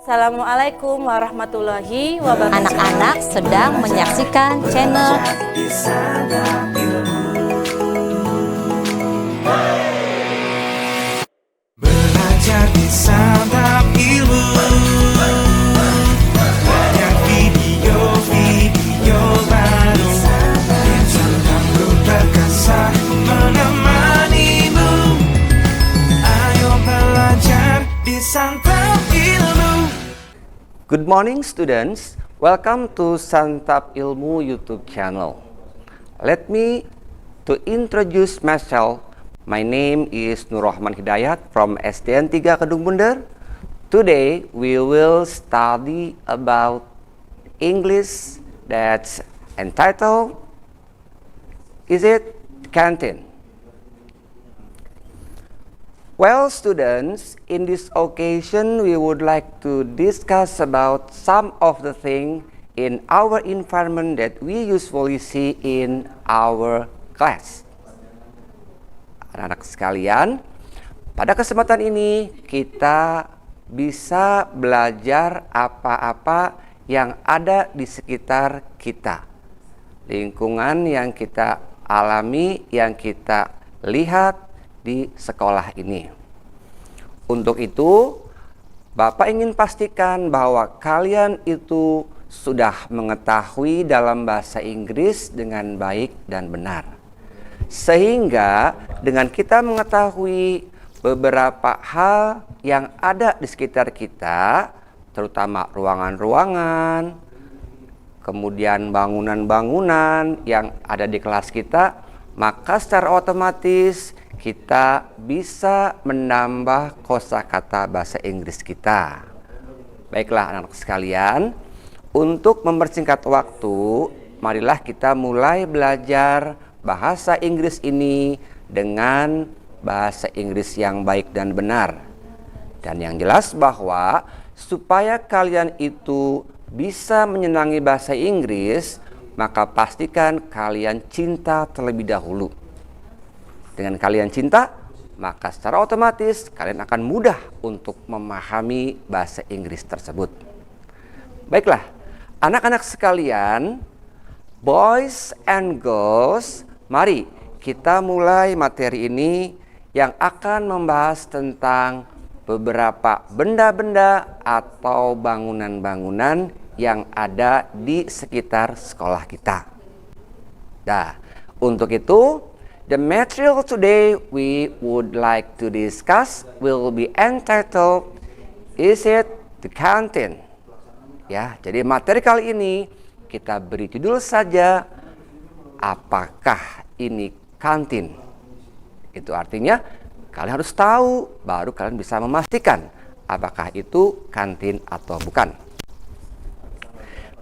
Assalamualaikum warahmatullahi wabarakatuh. Anak-anak sedang menyaksikan channel Belajar di Santap Ilmu. Banyak video-video baru yang santapku terkasih menemanimu. Ayo belajar di Santap Ilmu. Good morning students, welcome to Santap Ilmu YouTube channel. Let me to introduce myself. My name is Nur Rahman Hidayat from SDN 3 Kedung Bunder. Today we will study about English that's entitled, is it canteen? Well, students, in this occasion, we would like to discuss about some of the things in our environment that we usually see in our class. Anak-anak sekalian, pada kesempatan ini kita bisa belajar apa-apa yang ada di sekitar kita. Lingkungan yang kita alami, yang kita lihat di sekolah ini. Untuk itu, Bapak ingin pastikan bahwa kalian itu sudah mengetahui dalam bahasa Inggris dengan baik dan benar. Sehingga dengan kita mengetahui beberapa hal yang ada di sekitar kita, terutama ruangan-ruangan, kemudian bangunan-bangunan yang ada di kelas kita, maka secara otomatis kita bisa menambah kosakata bahasa Inggris kita. Baiklah anak-anak sekalian, untuk mempersingkat waktu, marilah kita mulai belajar bahasa Inggris ini dengan bahasa Inggris yang baik dan benar. Dan yang jelas bahwa supaya kalian itu bisa menyenangi bahasa Inggris, maka pastikan kalian cinta terlebih dahulu. Dengan kalian cinta, maka secara otomatis kalian akan mudah untuk memahami bahasa Inggris tersebut. Baiklah, anak-anak sekalian, boys and girls, mari kita mulai materi ini yang akan membahas tentang beberapa benda-benda atau bangunan-bangunan yang ada di sekitar sekolah kita. Nah, untuk itu, the material today we would like to discuss will be entitled, is it the canteen? Ya, jadi materi kali ini kita beri judul saja, apakah ini kantin? Itu artinya kalian harus tahu, baru kalian bisa memastikan apakah itu kantin atau bukan.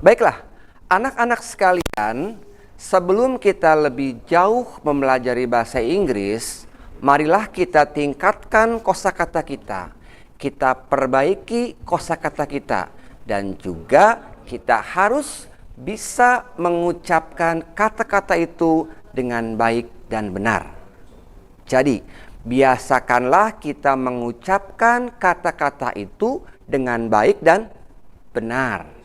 Baiklah, anak-anak sekalian, sebelum kita lebih jauh mempelajari bahasa Inggris, marilah kita tingkatkan kosakata kita. Kita perbaiki kosakata kita, dan juga kita harus bisa mengucapkan kata-kata itu dengan baik dan benar. Jadi, biasakanlah kita mengucapkan kata-kata itu dengan baik dan benar.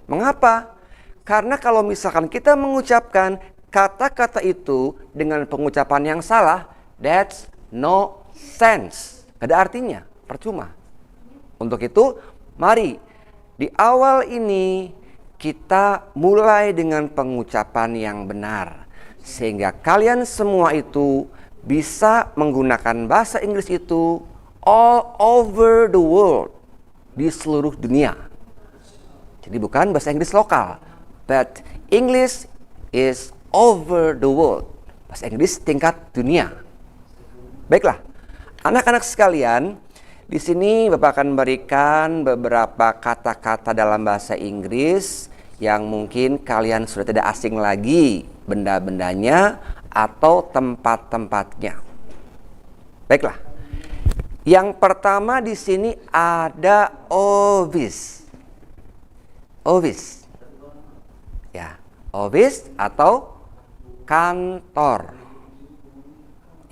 Mengapa? Karena kalau misalkan kita mengucapkan kata-kata itu dengan pengucapan yang salah, that's no sense. Gak ada artinya, percuma. Untuk itu, mari di awal ini kita mulai dengan pengucapan yang benar. Sehingga kalian semua itu bisa menggunakan bahasa Inggris itu all over the world, di seluruh dunia. Jadi bukan bahasa Inggris lokal, but English is over the world. Bahasa Inggris tingkat dunia. Baiklah, anak-anak sekalian, di sini Bapak akan memberikan beberapa kata-kata dalam bahasa Inggris yang mungkin kalian sudah tidak asing lagi benda-bendanya atau tempat-tempatnya. Baiklah. Yang pertama di sini ada office. Office. Ya, office atau kantor.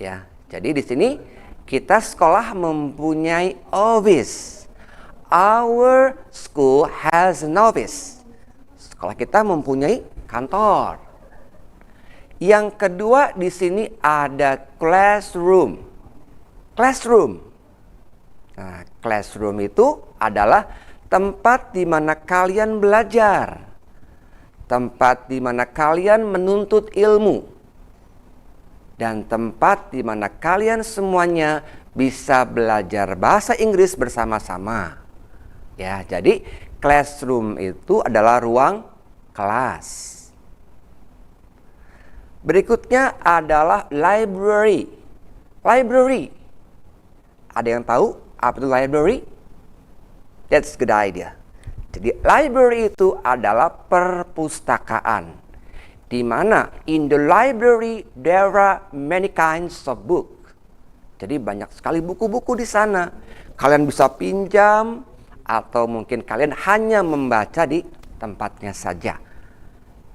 Ya, jadi di sini kita sekolah mempunyai office. our school has an office. Sekolah kita mempunyai kantor. Yang kedua di sini ada classroom. Classroom. Nah, classroom itu adalah tempat di mana kalian belajar. Tempat di mana kalian menuntut ilmu. Dan tempat di mana kalian semuanya bisa belajar bahasa Inggris bersama-sama. Ya, jadi classroom itu adalah ruang kelas. Berikutnya adalah library. Library. Ada yang tahu apa itu library? That's a good idea. Jadi library itu adalah perpustakaan. Di mana in the library there are many kinds of book. Jadi banyak sekali buku-buku di sana. Kalian bisa pinjam atau mungkin kalian hanya membaca di tempatnya saja.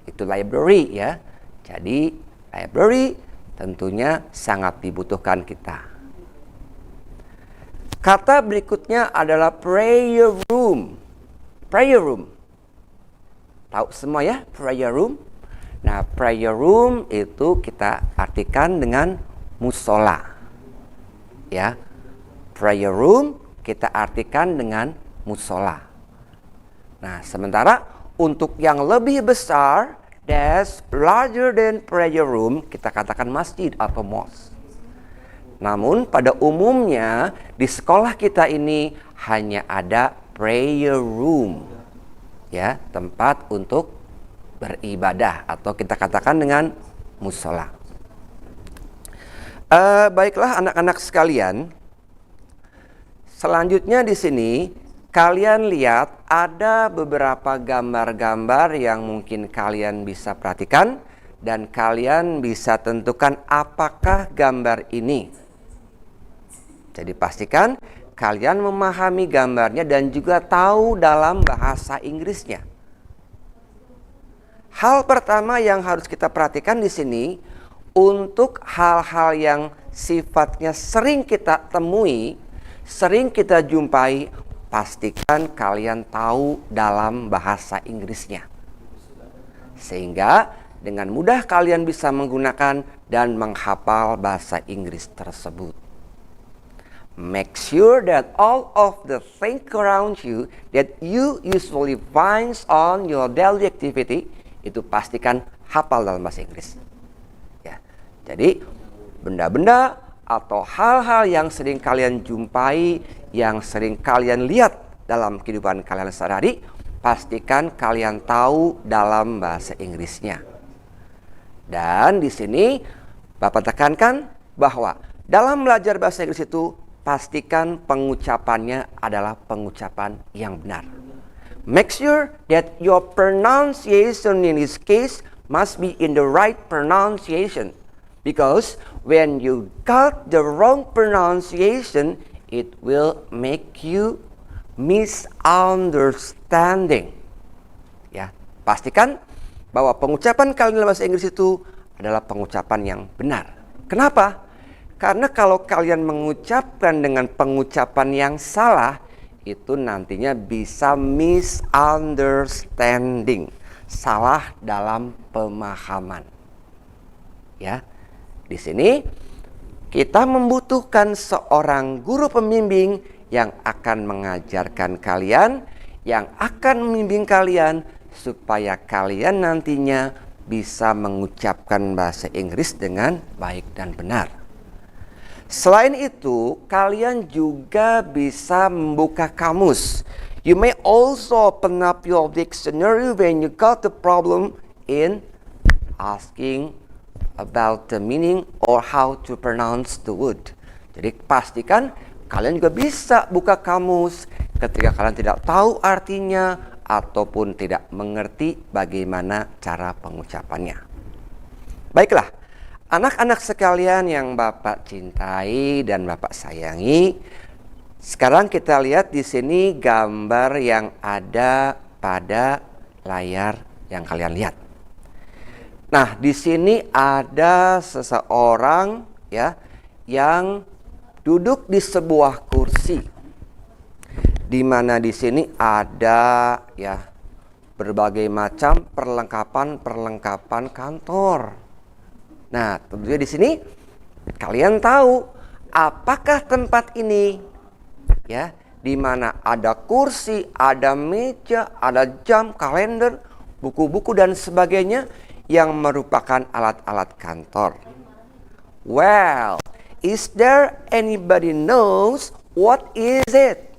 Itu library ya. Jadi library tentunya sangat dibutuhkan kita. Kata berikutnya adalah prayer room. Prayer room. Tahu semua ya prayer room? Nah, prayer room itu kita artikan dengan musola. Ya. Prayer room kita artikan dengan musola. Nah, sementara untuk yang lebih besar, that's larger than prayer room, kita katakan masjid atau mosque. Namun pada umumnya di sekolah kita ini hanya ada prayer room. Ya, tempat untuk beribadah atau kita katakan dengan musola. Baiklah anak-anak sekalian. Selanjutnya di sini kalian lihat ada beberapa gambar-gambar yang mungkin kalian bisa perhatikan dan kalian bisa tentukan apakah gambar ini. Jadi pastikan kalian memahami gambarnya dan juga tahu dalam bahasa Inggrisnya. Hal pertama yang harus kita perhatikan di sini untuk hal-hal yang sifatnya sering kita temui, sering kita jumpai, pastikan kalian tahu dalam bahasa Inggrisnya. Sehingga dengan mudah kalian bisa menggunakan dan menghafal bahasa Inggris tersebut. Make sure that all of the things around you that you usually find on your daily activity, itu pastikan hafal dalam bahasa Inggris. Ya. Jadi benda-benda atau hal-hal yang sering kalian jumpai, yang sering kalian lihat dalam kehidupan kalian sehari-hari, pastikan kalian tahu dalam bahasa Inggrisnya. Dan di sini Bapak tekankan bahwa dalam belajar bahasa Inggris itu pastikan pengucapannya adalah pengucapan yang benar. Make sure that your pronunciation in this case must be in the right pronunciation. Because when you got the wrong pronunciation, it will make you misunderstanding. Ya, pastikan bahwa pengucapan kalian dalam bahasa Inggris itu adalah pengucapan yang benar. Kenapa? Karena kalau kalian mengucapkan dengan pengucapan yang salah, itu nantinya bisa misunderstanding, salah dalam pemahaman. Ya. Di sini kita membutuhkan seorang guru pembimbing yang akan mengajarkan kalian, yang akan membimbing kalian supaya kalian nantinya bisa mengucapkan bahasa Inggris dengan baik dan benar. Selain itu, kalian juga bisa membuka kamus. You may also open up your dictionary when you got the problem in asking about the meaning or how to pronounce the word. Jadi pastikan kalian juga bisa buka kamus ketika kalian tidak tahu artinya ataupun tidak mengerti bagaimana cara pengucapannya. Baiklah. Anak-anak sekalian yang Bapak cintai dan Bapak sayangi, sekarang kita lihat di sini gambar yang ada pada layar yang kalian lihat. Nah, di sini ada seseorang ya yang duduk di sebuah kursi. di mana di sini ada ya berbagai macam perlengkapan kantor. Nah, tentunya di sini kalian tahu apakah tempat ini ya, di mana ada kursi, ada meja, ada jam, kalender, buku-buku dan sebagainya yang merupakan alat-alat kantor. Well, is there anybody knows what is it?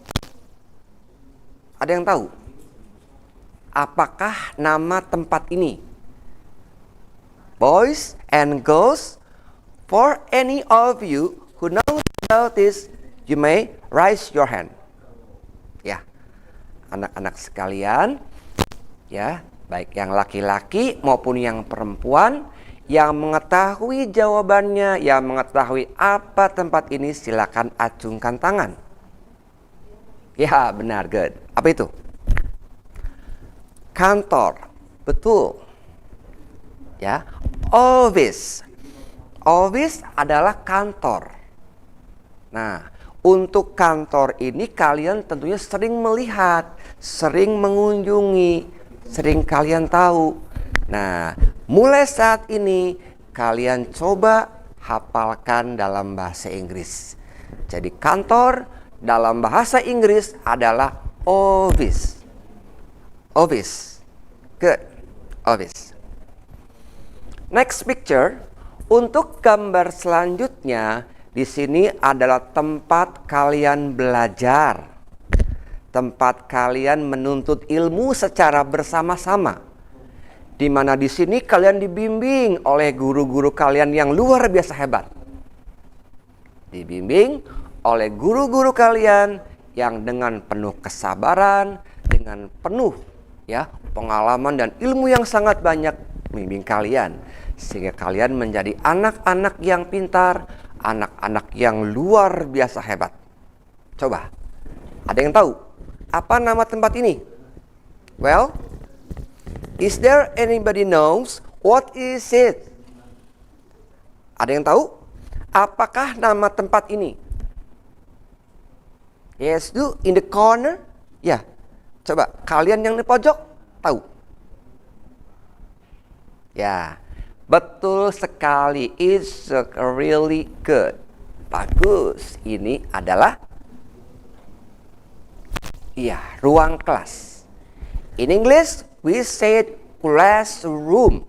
Ada yang tahu? Apakah nama tempat ini? Boys and girls, for any of you who knows about this, you may raise your hand. Ya, anak-anak sekalian, ya, baik yang laki-laki maupun yang perempuan, yang mengetahui jawabannya, yang mengetahui apa tempat ini, silakan acungkan tangan. Ya, benar, good. Apa itu? Kantor, betul. Ya, office. Office adalah kantor. Nah, untuk kantor ini kalian tentunya sering melihat, sering mengunjungi, sering kalian tahu. Nah, mulai saat ini kalian coba hafalkan dalam bahasa Inggris. Jadi kantor dalam bahasa Inggris adalah office. Office. Good. Office. Next picture. Untuk gambar selanjutnya, di sini adalah tempat kalian belajar. Tempat kalian menuntut ilmu secara bersama-sama. Di mana di sini kalian dibimbing oleh guru-guru kalian yang luar biasa hebat. Dibimbing oleh guru-guru kalian yang dengan penuh kesabaran, dengan penuh ya pengalaman dan ilmu yang sangat banyak membimbing kalian, sehingga kalian menjadi anak-anak yang pintar, anak-anak yang luar biasa hebat. Coba, ada yang tahu apa nama tempat ini? Well, is there anybody knows what is it? Ada yang tahu? Apakah nama tempat ini? Yes, do in the corner. Ya, coba kalian yang di pojok tahu? Ya, betul sekali. It's really good. Bagus. Ini adalah ruang kelas. In English, we said classroom.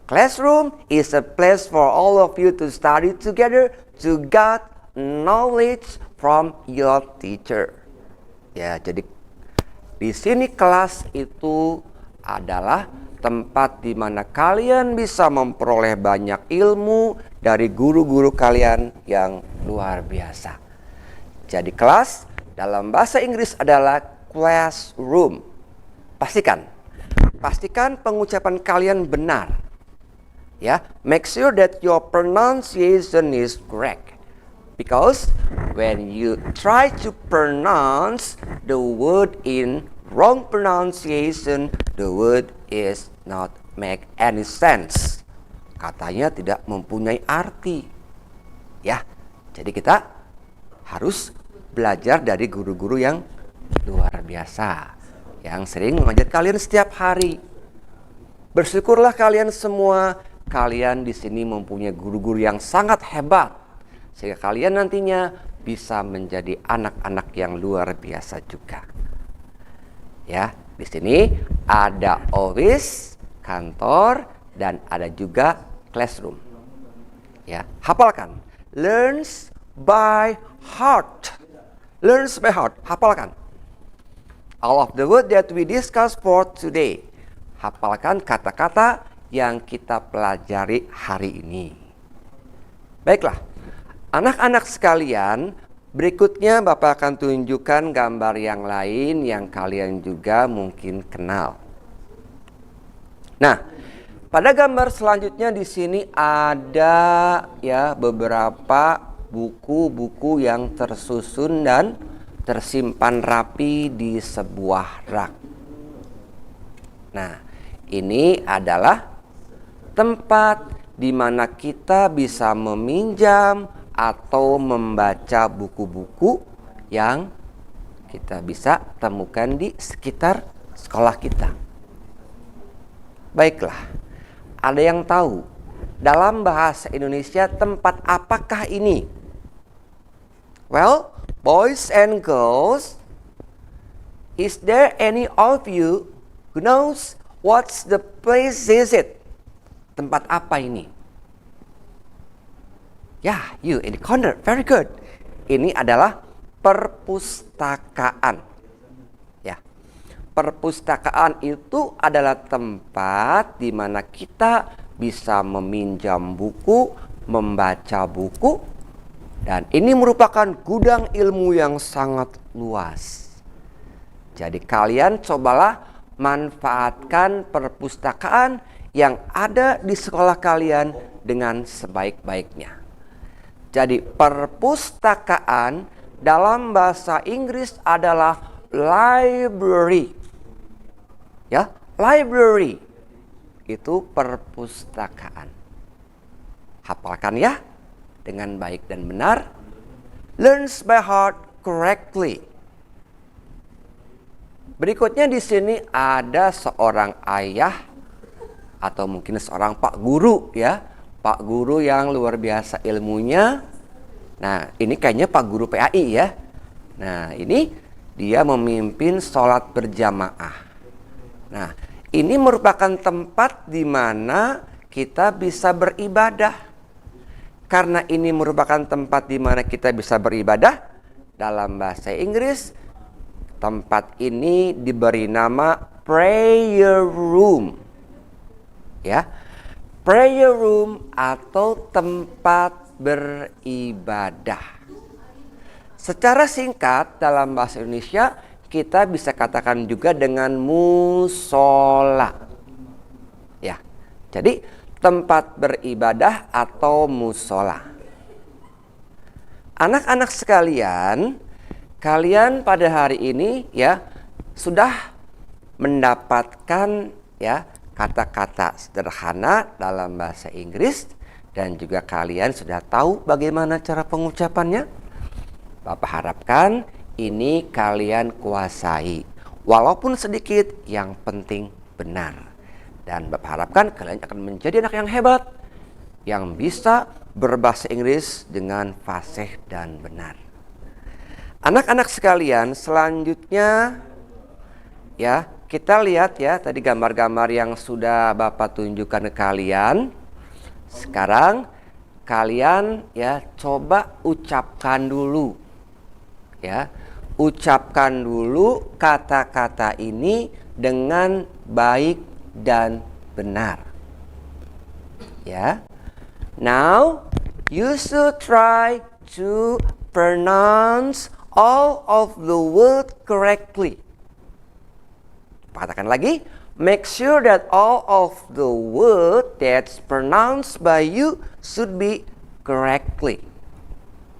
Classroom is a place for all of you to study together to get knowledge from your teacher. Ya, jadi di sini kelas itu adalah tempat di mana kalian bisa memperoleh banyak ilmu dari guru-guru kalian yang luar biasa. Jadi kelas dalam bahasa Inggris adalah classroom. Pastikan pengucapan kalian benar. Ya, make sure that your pronunciation is correct. Because when you try to pronounce the word in wrong pronunciation, the word is not make any sense. Katanya tidak mempunyai arti. Ya, jadi kita harus belajar dari guru-guru yang luar biasa, yang sering mengajar kalian setiap hari. Bersyukurlah kalian semua, kalian di sini mempunyai guru-guru yang sangat hebat, sehingga kalian nantinya bisa menjadi anak-anak yang luar biasa juga. Ya, di sini ada office, kantor, dan ada juga classroom. Ya, hafalkan. Learns by heart. Learns by heart. Hafalkan. All of the word that we discuss for today. Hafalkan kata-kata yang kita pelajari hari ini. Baiklah, anak-anak sekalian, berikutnya Bapak akan tunjukkan gambar yang lain yang kalian juga mungkin kenal. Nah, pada gambar selanjutnya di sini ada ya beberapa buku-buku yang tersusun dan tersimpan rapi di sebuah rak. Nah, ini adalah tempat di mana kita bisa meminjam atau membaca buku-buku yang kita bisa temukan di sekitar sekolah kita. Baiklah, ada yang tahu dalam bahasa Indonesia tempat apakah ini? Well, boys and girls, is there any of you who knows what's the place is it? Tempat apa ini? Ya, you in the corner. Very good. Ini adalah perpustakaan. Ya. Perpustakaan itu adalah tempat di mana kita bisa meminjam buku, membaca buku, dan ini merupakan gudang ilmu yang sangat luas. Jadi kalian cobalah manfaatkan perpustakaan yang ada di sekolah kalian dengan sebaik-baiknya. Jadi perpustakaan dalam bahasa Inggris adalah library. Ya, library itu perpustakaan. Hafalkan ya dengan baik dan benar. Learns by heart correctly. Berikutnya di sini ada seorang ayah atau mungkin seorang pak guru ya. Pak guru yang luar biasa ilmunya. Nah, ini kayaknya Pak Guru PAI ya. Nah, ini dia memimpin sholat berjamaah. Nah, ini merupakan tempat di mana kita bisa beribadah. Karena ini merupakan tempat di mana kita bisa beribadah, dalam bahasa Inggris, tempat ini diberi nama prayer room. Ya. Prayer room atau tempat beribadah. Secara singkat dalam bahasa Indonesia kita bisa katakan juga dengan musola. Ya. Jadi tempat beribadah atau musola. Anak-anak sekalian, kalian pada hari ini ya sudah mendapatkan ya kata-kata sederhana dalam bahasa Inggris dan juga kalian sudah tahu bagaimana cara pengucapannya. Bapak harapkan ini kalian kuasai, walaupun sedikit, yang penting benar. Dan Bapak harapkan kalian akan menjadi anak yang hebat, yang bisa berbahasa Inggris dengan fasih dan benar. Anak-anak sekalian, selanjutnya ya, kita lihat ya tadi gambar-gambar yang sudah Bapak tunjukkan ke kalian. Sekarang kalian ya coba ucapkan dulu. Ya, ucapkan dulu kata-kata ini dengan baik dan benar. Ya. Now you should try to pronounce all of the word correctly. Katakan lagi, make sure that all of the word that's pronounced by you should be correctly.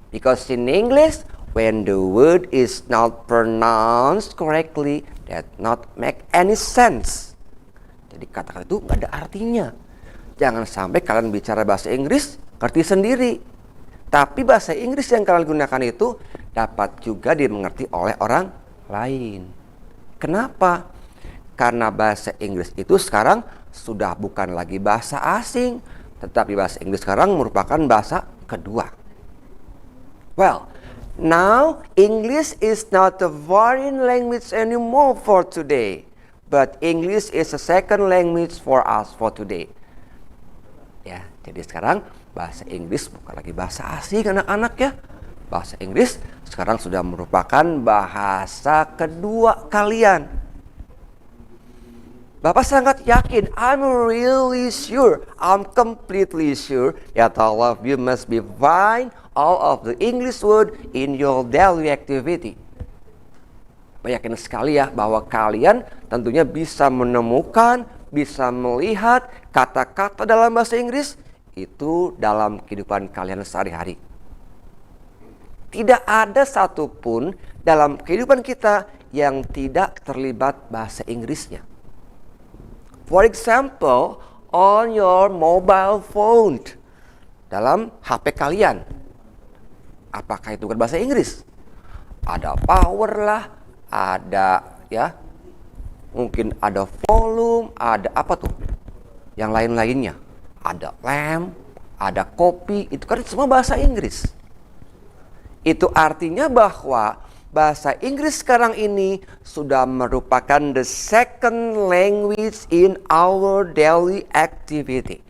Because in English, when the word is not pronounced correctly, that not make any sense. Jadi kata-kata itu nggak ada artinya. Jangan sampai kalian bicara bahasa Inggris, ngerti sendiri. Tapi bahasa Inggris yang kalian gunakan itu dapat juga dimengerti oleh orang lain. Kenapa? Karena bahasa Inggris itu sekarang sudah bukan lagi bahasa asing, tetapi bahasa Inggris sekarang merupakan bahasa kedua. Well, now English is not a foreign language anymore for today, but English is a second language for us for today. Ya, jadi sekarang bahasa Inggris bukan lagi bahasa asing anak-anak ya. Bahasa Inggris sekarang sudah merupakan bahasa kedua kalian. Bapak sangat yakin, I'm really sure, I'm completely sure that all of you must be fine all of the English word in your daily activity. Bapak yakin sekali ya bahwa kalian tentunya bisa menemukan, bisa melihat kata-kata dalam bahasa Inggris itu dalam kehidupan kalian sehari-hari. Tidak ada satupun dalam kehidupan kita yang tidak terlibat bahasa Inggrisnya. For example, on your mobile phone, dalam HP kalian. Apakah itu berbahasa Inggris? Ada power lah, ada ya, mungkin ada volume, ada apa tuh? Yang lain-lainnya. Ada lamp, ada kopi, itu kan semua bahasa Inggris. Itu artinya bahwa bahasa Inggris sekarang ini sudah merupakan the second language in our daily activity.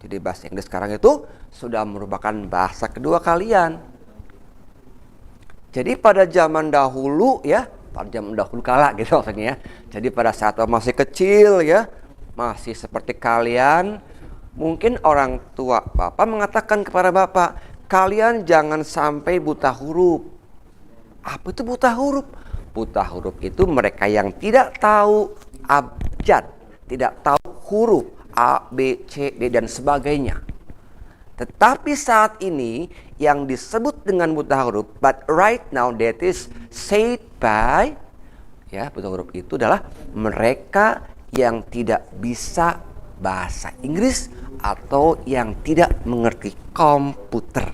Jadi bahasa Inggris sekarang itu sudah merupakan bahasa kedua kalian. Jadi pada zaman dahulu ya, pada zaman dahulu kala gitu maksudnya ya. Jadi pada saat masih kecil ya, masih seperti kalian, mungkin orang tua Bapak mengatakan kepada Bapak, kalian jangan sampai buta huruf. Apa itu buta huruf? Buta huruf itu mereka yang tidak tahu abjad, tidak tahu huruf A, B, C, D, dan sebagainya. Tetapi saat ini yang disebut dengan buta huruf, but right now that is said by, ya, buta huruf itu adalah mereka yang tidak bisa bahasa Inggris atau yang tidak mengerti komputer.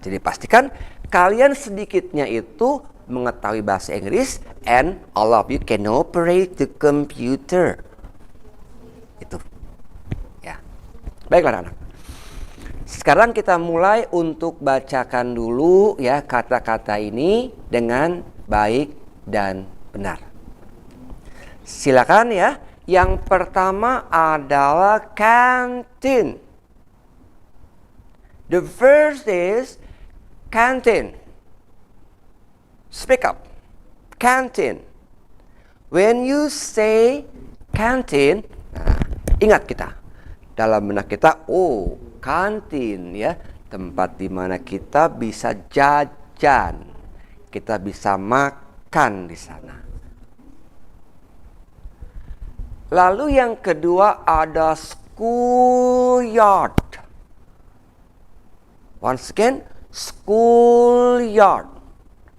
Jadi pastikan kalian sedikitnya itu mengetahui bahasa Inggris, and all of you can operate the computer. Itu. Ya. Baiklah anak-anak. Sekarang kita mulai untuk bacakan dulu ya kata-kata ini dengan baik dan benar. Silakan ya. Yang pertama adalah canteen. The first is canteen. Speak up. Canteen. When you say canteen, nah, ingat kita. Dalam benak kita, oh, kantin ya, tempat di mana kita bisa jajan. Kita bisa makan di sana. Lalu yang kedua ada schoolyard. Once again, schoolyard.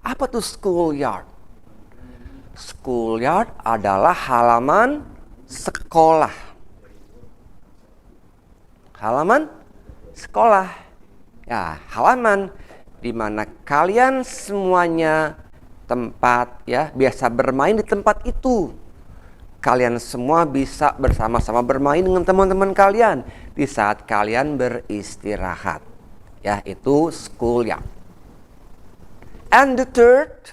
Apa tuh schoolyard? Schoolyard adalah halaman sekolah. Halaman sekolah. Ya, halaman di mana kalian semuanya tempat ya biasa bermain di tempat itu. Kalian semua bisa bersama-sama bermain dengan teman-teman kalian di saat kalian beristirahat. Ya, itu schoolyard. And the third,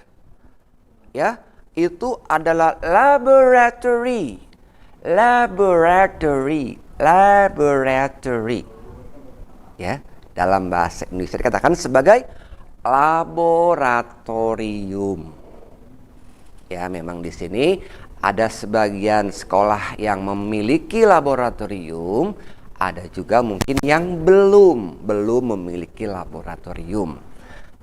ya, itu adalah laboratory. Laboratory. Laboratory. Ya, dalam bahasa Indonesia dikatakan sebagai laboratorium. Ya, memang di sini ada sebagian sekolah yang memiliki laboratorium, ada juga mungkin yang belum memiliki laboratorium.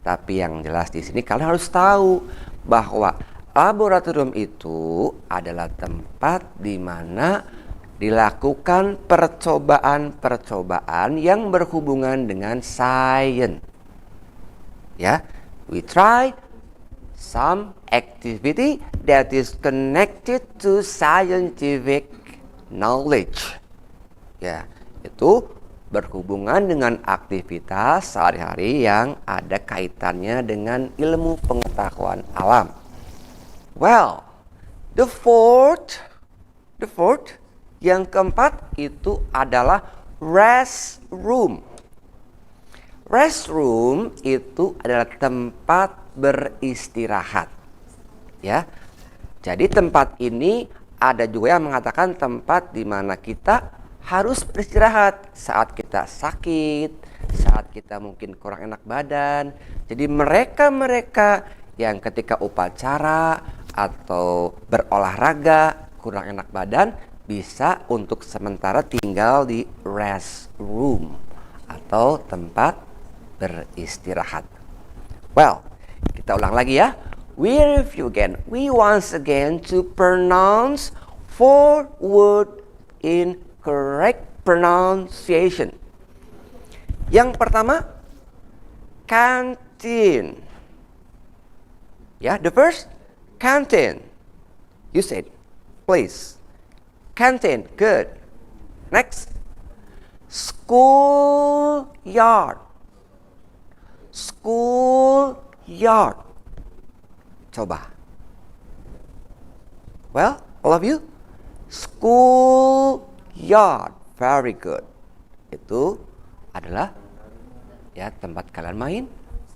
Tapi yang jelas di sini kalian harus tahu bahwa laboratorium itu adalah tempat di mana dilakukan percobaan-percobaan yang berhubungan dengan sains. Ya, we try some activity that is connected to scientific knowledge. Ya, itu berhubungan dengan aktivitas sehari-hari yang ada kaitannya dengan ilmu pengetahuan alam. Well, the fourth, yang keempat itu adalah restroom. Restroom itu adalah tempat beristirahat. Ya. Jadi tempat ini ada juga yang mengatakan tempat di mana kita harus beristirahat saat kita sakit, saat kita mungkin kurang enak badan. Jadi mereka yang ketika upacara atau berolahraga kurang enak badan bisa untuk sementara tinggal di restroom atau tempat beristirahat. Well, kita ulang lagi ya. We review again. We once again to pronounce 4 words in correct pronunciation. Yang pertama, canteen. Ya, the first, canteen. You said, please. Canteen, good. Next, schoolyard. Schoolyard. Coba. Well, all of you, schoolyard, very good. Itu adalah ya tempat kalian main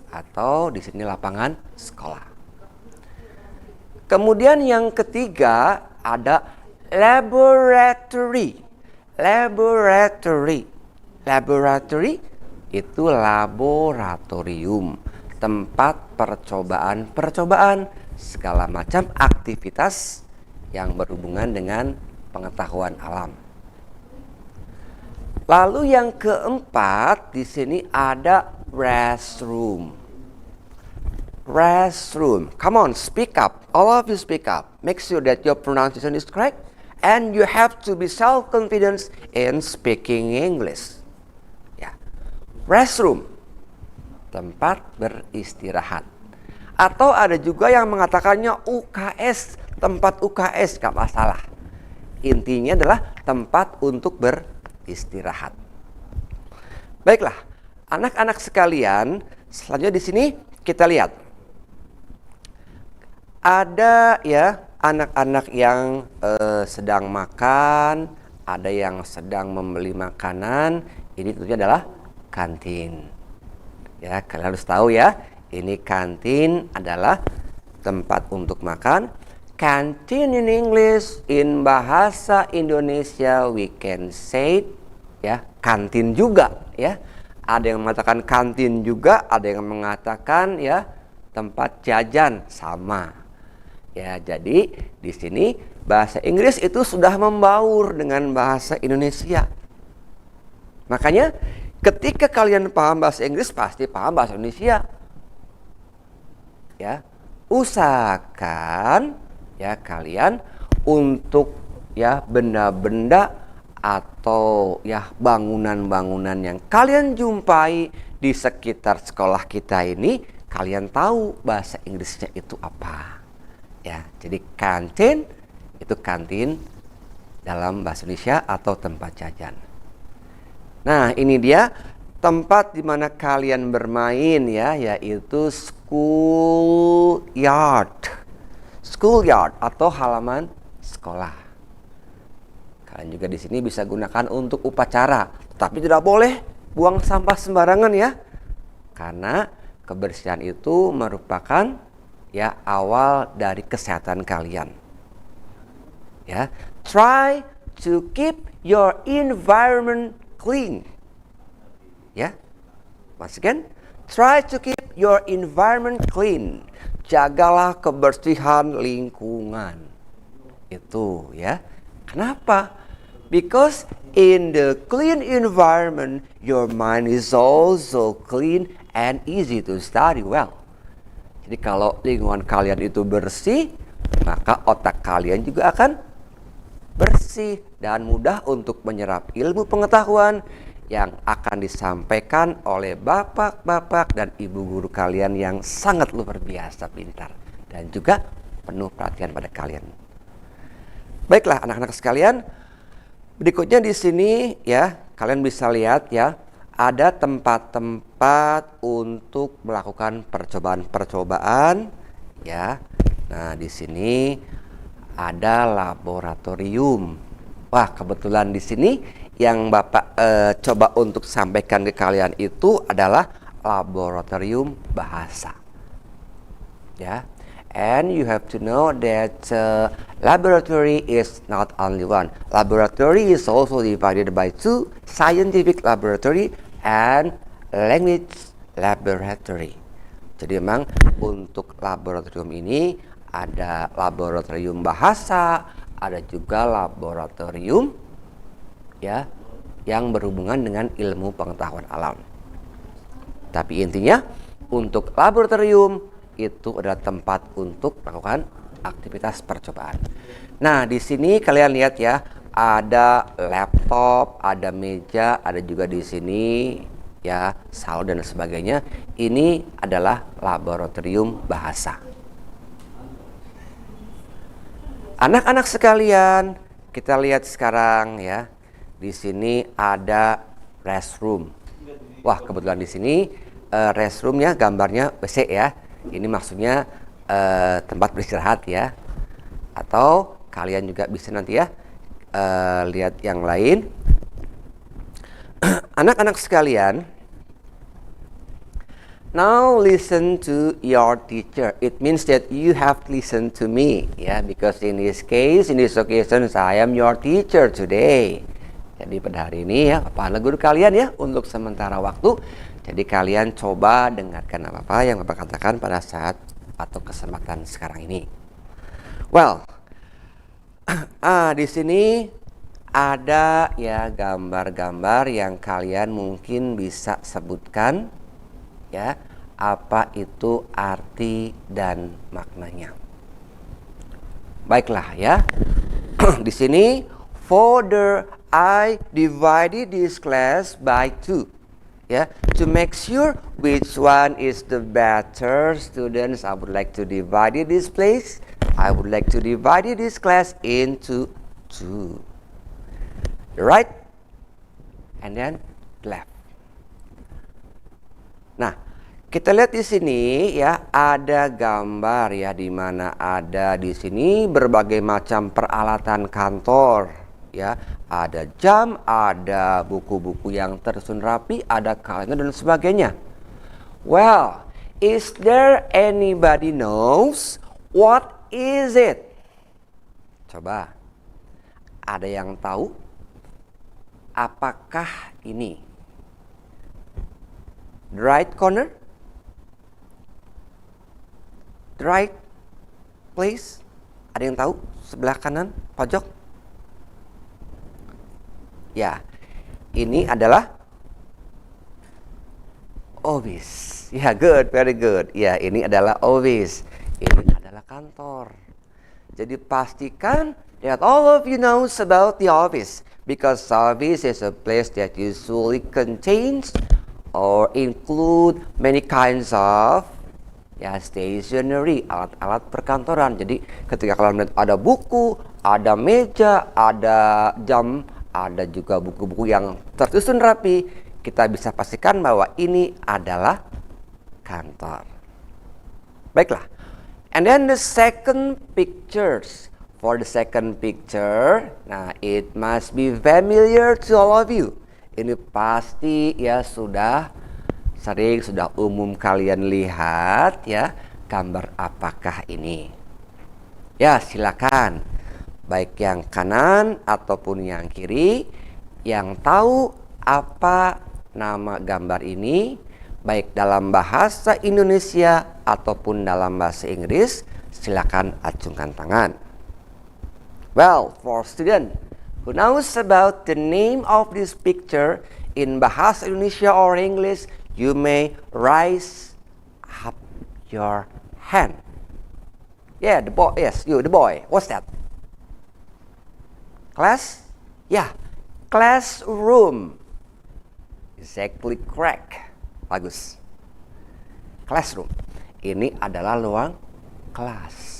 atau di sini lapangan sekolah. Kemudian yang ketiga ada laboratory. Laboratory. Laboratory itu laboratorium, tempat percobaan-percobaan segala macam aktivitas yang berhubungan dengan pengetahuan alam. Lalu yang keempat di sini ada restroom. Restroom. Come on, speak up. All of you speak up. Make sure that your pronunciation is correct and you have to be self-confident in speaking English. Ya. Restroom. Tempat beristirahat. Atau ada juga yang mengatakannya UKS, tempat UKS, gak masalah. Intinya adalah tempat untuk beristirahat. Baiklah, anak-anak sekalian, selanjutnya di sini kita lihat. Ada ya anak-anak yang sedang makan, ada yang sedang membeli makanan. Ini tentunya adalah kantin. Ya, kalian harus tahu ya, ini kantin adalah tempat untuk makan. Kantin in English, in bahasa Indonesia we can say ya kantin juga ya. Ada yang mengatakan kantin juga, ada yang mengatakan ya tempat jajan, sama. Ya, jadi di sini bahasa Inggris itu sudah membaur dengan bahasa Indonesia. Makanya ketika kalian paham bahasa Inggris pasti paham bahasa Indonesia. Ya, usahakan ya kalian untuk ya benda-benda atau ya bangunan-bangunan yang kalian jumpai di sekitar sekolah kita ini, kalian tahu bahasa Inggrisnya itu apa. Ya, jadi kantin itu kantin dalam bahasa Indonesia atau tempat jajan. Nah, ini dia tempat di mana kalian bermain ya, yaitu schoolyard. Schoolyard atau halaman sekolah. Kalian juga di sini bisa gunakan untuk upacara, tetapi tidak boleh buang sampah sembarangan ya. Karena kebersihan itu merupakan ya awal dari kesehatan kalian. Ya, try to keep your environment clean. Ya, once again, try to keep your environment clean. Jagalah kebersihan lingkungan. Itu ya. Kenapa? Because in the clean environment, your mind is also clean and easy to study well. Jadi kalau lingkungan kalian itu bersih, maka otak kalian juga akan bersih dan mudah untuk menyerap ilmu pengetahuan yang akan disampaikan oleh bapak-bapak dan ibu guru kalian yang sangat luar biasa pintar dan juga penuh perhatian pada kalian. Baiklah anak-anak sekalian, berikutnya di sini ya kalian bisa lihat ya, ada tempat-tempat untuk melakukan percobaan-percobaan ya. Nah, di sini ada laboratorium. Wah, kebetulan di sini yang Bapak coba untuk sampaikan ke kalian itu adalah laboratorium bahasa. Ya. And you have to know that laboratory is not only one. Laboratory is also divided by two: scientific laboratory and language laboratory. Jadi memang untuk laboratorium ini ada laboratorium bahasa, ada juga laboratorium ya yang berhubungan dengan ilmu pengetahuan alam. Tapi intinya untuk laboratorium itu adalah tempat untuk melakukan aktivitas percobaan. Nah, di sini kalian lihat ya, ada laptop, ada meja, ada juga di sini ya salon dan sebagainya. Ini adalah laboratorium bahasa. Anak-anak sekalian, kita lihat sekarang ya. Di sini ada restroom. Wah, kebetulan di sini restroomnya gambarnya WC ya. Ini maksudnya tempat beristirahat ya. Atau kalian juga bisa nanti ya lihat yang lain. Anak-anak sekalian, now listen to your teacher. It means that you have to listen to me, yeah, because in this case, in this occasion, I am your teacher today. Jadi pada hari ini ya, Bapak adalah guru kalian ya untuk sementara waktu. Jadi kalian coba dengarkan apa-apa yang Bapak katakan pada saat atau kesempatan sekarang ini. Well, di sini ada ya gambar-gambar yang kalian mungkin bisa sebutkan ya, apa itu arti dan maknanya. Baiklah ya. Di sini further I divided this class by 2. Ya, to make sure which one is the better students, I would like to divide this place. I would like to divide this class into 2. The right and then left. Nah, kita lihat di sini ya, ada gambar ya, di mana ada di sini berbagai macam peralatan kantor ya, ada jam, ada buku-buku yang tersusun rapi, ada kalender dan sebagainya. Well, is there anybody knows what is it? Coba, ada yang tahu apakah ini? The right corner? The right place? Ada yang tahu? Sebelah kanan, pojok? Ya, ini adalah office. Ya, good, very good. Ya, ini adalah office. Ini adalah kantor. Jadi pastikan that all of you knows about the office, because office is a place that usually contains or include many kinds of ya stationery, alat-alat perkantoran. Jadi ketika kalian melihat ada buku, ada meja, ada jam, ada juga buku-buku yang tersusun rapi, kita bisa pastikan bahwa ini adalah kantor. Baiklah. And then the second pictures. For the second picture, nah it must be familiar to all of you. Ini pasti ya sudah umum kalian lihat ya, gambar apakah ini? Ya, silakan. Baik yang kanan ataupun yang kiri, yang tahu apa nama gambar ini, baik dalam bahasa Indonesia ataupun dalam bahasa Inggris, silakan acungkan tangan. Well, for student who knows about the name of this picture in bahasa Indonesia or English, you may raise up your hand. Yeah, the boy. Yes, you, the boy. What's that? Class? Yeah, classroom. Exactly correct. Bagus. Classroom. Ini adalah ruang kelas.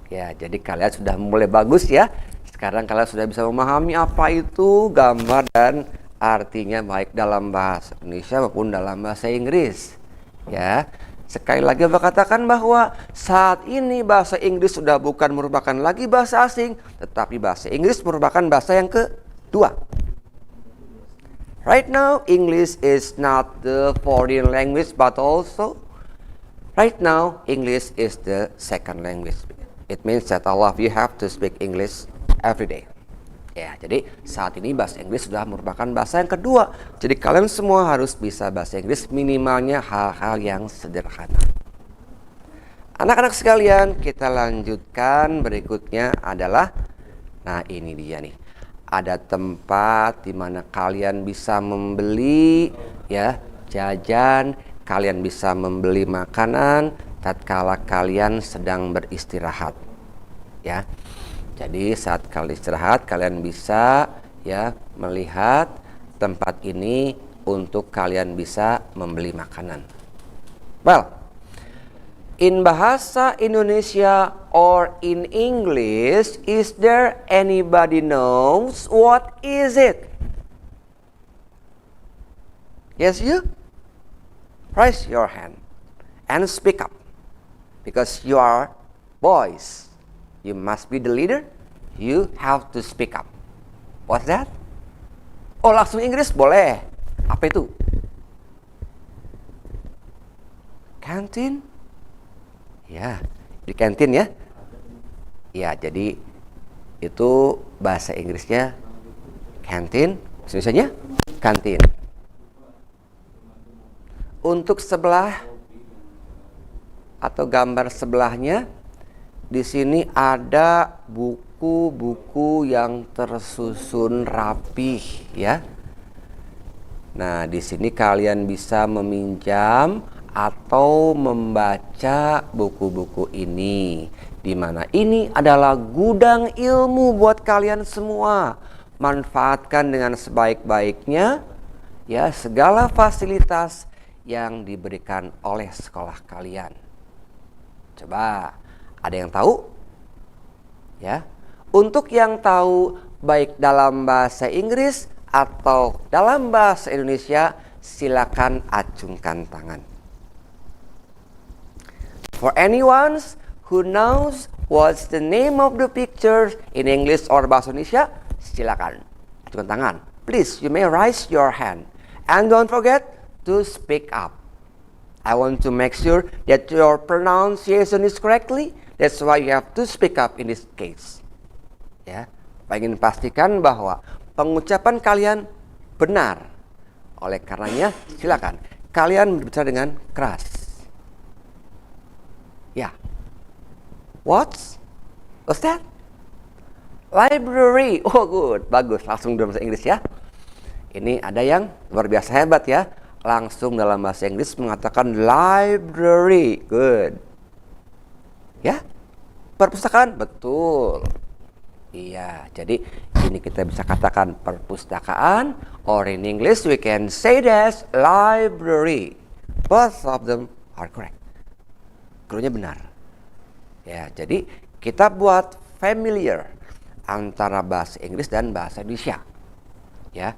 Ya, jadi kalian sudah mulai bagus ya. Sekarang kalian sudah bisa memahami apa itu gambar dan artinya baik dalam bahasa Indonesia maupun dalam bahasa Inggris. Ya, sekali lagi Bapak katakan bahwa saat ini bahasa Inggris sudah bukan merupakan lagi bahasa asing, tetapi bahasa Inggris merupakan bahasa yang kedua. Right now, English is not the foreign language, but also right now, English is the second language. It means that all of you have to speak English every day. Ya, jadi saat ini bahasa Inggris sudah merupakan bahasa yang kedua. Jadi kalian semua harus bisa bahasa Inggris, minimalnya hal-hal yang sederhana. Anak-anak sekalian, kita lanjutkan. Berikutnya adalah, nah ini dia nih. Ada tempat di mana kalian bisa membeli ya jajan, kalian bisa membeli makanan tatkala kalian sedang beristirahat. Ya. Jadi saat kalian istirahat, kalian bisa ya melihat tempat ini untuk kalian bisa membeli makanan. Well, in bahasa Indonesia or in English, is there anybody knows what is it? Yes, you? Raise your hand and speak up. Because you are boys. You must be the leader. You have to speak up. What's that? Oh, langsung Inggris boleh. Apa itu? Canteen? Ya, di kantin ya. Ya, jadi itu bahasa Inggrisnya canteen, Indonesianya kantin. Untuk sebelah atau gambar sebelahnya, di sini ada buku-buku yang tersusun rapih ya. Nah, di sini kalian bisa meminjam atau membaca buku-buku ini, di mana ini adalah gudang ilmu buat kalian semua. Manfaatkan dengan sebaik-baiknya ya segala fasilitas yang diberikan oleh sekolah kalian. Coba, ada yang tahu? Ya. Untuk yang tahu baik dalam bahasa Inggris atau dalam bahasa Indonesia, silakan acungkan tangan. For anyone who knows what's the name of the picture in English or bahasa Indonesia, silakan acungkan tangan. Please, you may raise your hand. And don't forget to speak up. I want to make sure that your pronunciation is correctly. That's why you have to speak up in this case. Ya, ingin pastikan bahwa pengucapan kalian benar. Oleh karenanya, silakan kalian berbicara dengan keras. Ya. What's that? Library. Oh, good. Bagus. Langsung dalam bahasa Inggris ya. Ini ada yang luar biasa hebat ya. Langsung dalam bahasa Inggris mengatakan library. Good. Ya. Perpustakaan? Betul. Iya. Jadi ini kita bisa katakan perpustakaan. Or in English we can say that library. Both of them are correct. Keduanya benar. Ya, jadi kita buat familiar antara bahasa Inggris dan bahasa Indonesia. Ya.